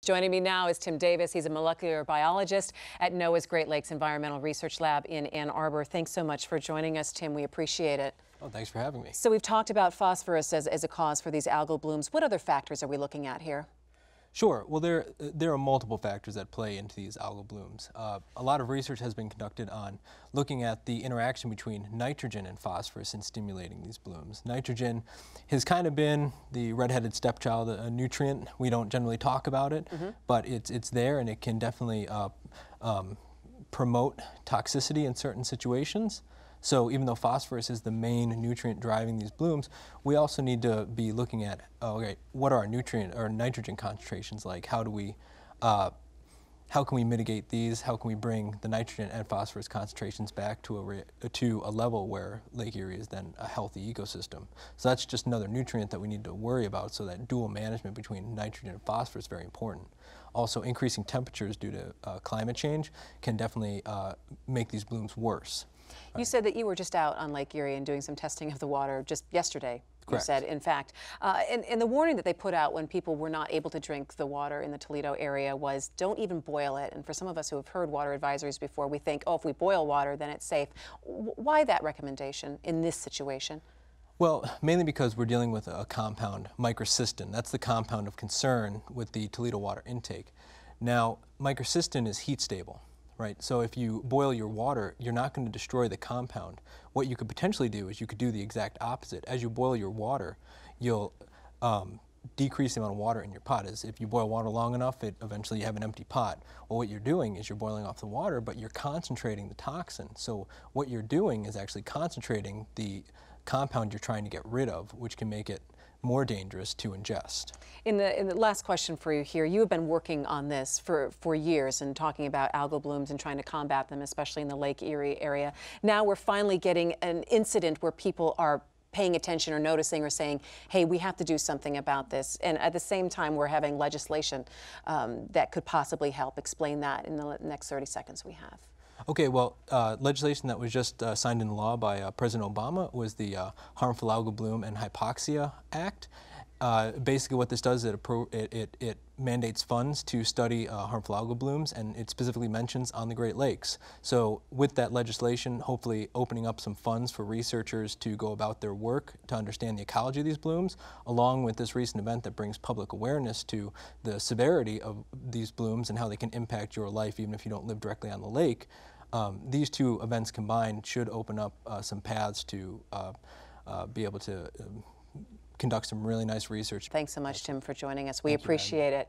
Joining me now is Tim Davis. He's a molecular biologist at NOAA's Great Lakes Environmental Research Lab in Ann Arbor. Thanks so much for joining us, Tim. We appreciate it. Oh, thanks for having me. So we've talked about phosphorus as a cause for these algal blooms. What other factors are we looking at here? Sure. Well, there are multiple factors that play into these algal blooms. A lot of research has been conducted on looking at the interaction between nitrogen and phosphorus in stimulating these blooms. Nitrogen has kind of been the redheaded stepchild, a nutrient. We don't generally talk about it, but it's there, and it can definitely promote toxicity in certain situations. So even though phosphorus is the main nutrient driving these blooms, we also need to be looking at, okay, what are our nutrient or nitrogen concentrations like? How can we mitigate these? How can we bring the nitrogen and phosphorus concentrations back to a level where Lake Erie is then a healthy ecosystem? So that's just another nutrient that we need to worry about, so that dual management between nitrogen and phosphorus is very important. Also, increasing temperatures due to climate change can definitely make these blooms worse. You said that you were just out on Lake Erie and doing some testing of the water just yesterday. Correct. You said, in fact. And the warning that they put out when people were not able to drink the water in the Toledo area was, don't even boil it. And for some of us who have heard water advisories before, we think, oh, if we boil water, then it's safe. Why that recommendation in this situation? Well, mainly because we're dealing with a compound, microcystin. That's the compound of concern with the Toledo water intake. Now, microcystin is heat stable. Right, so if you boil your water, you're not going to destroy the compound. What you could potentially do is you could do the exact opposite. As you boil your water, you'll decrease the amount of water in your pot. As if you boil water long enough, eventually you have an empty pot. Well, what you're doing is you're boiling off the water, but you're concentrating the toxin. So what you're doing is actually concentrating the compound you're trying to get rid of, which can make it more dangerous to ingest. In the last question for you here, you have been working on this for years and talking about algal blooms and trying to combat them, especially in the Lake Erie area. Now we're finally getting an incident where people are paying attention or noticing or saying, hey, we have to do something about this. And at the same time, we're having legislation that could possibly help. Explain that in the next 30 seconds we have. Okay, well, legislation that was just signed into law by President Obama was the Harmful Algal Bloom and Hypoxia Act. Basically what this does is it mandates funds to study harmful algal blooms, and it specifically mentions on the Great Lakes. So with that legislation, hopefully opening up some funds for researchers to go about their work to understand the ecology of these blooms, along with this recent event that brings public awareness to the severity of these blooms and how they can impact your life even if you don't live directly on the lake. These two events combined should open up some paths to be able to conduct some really nice research. Thanks so much, Tim, for joining us. We appreciate it.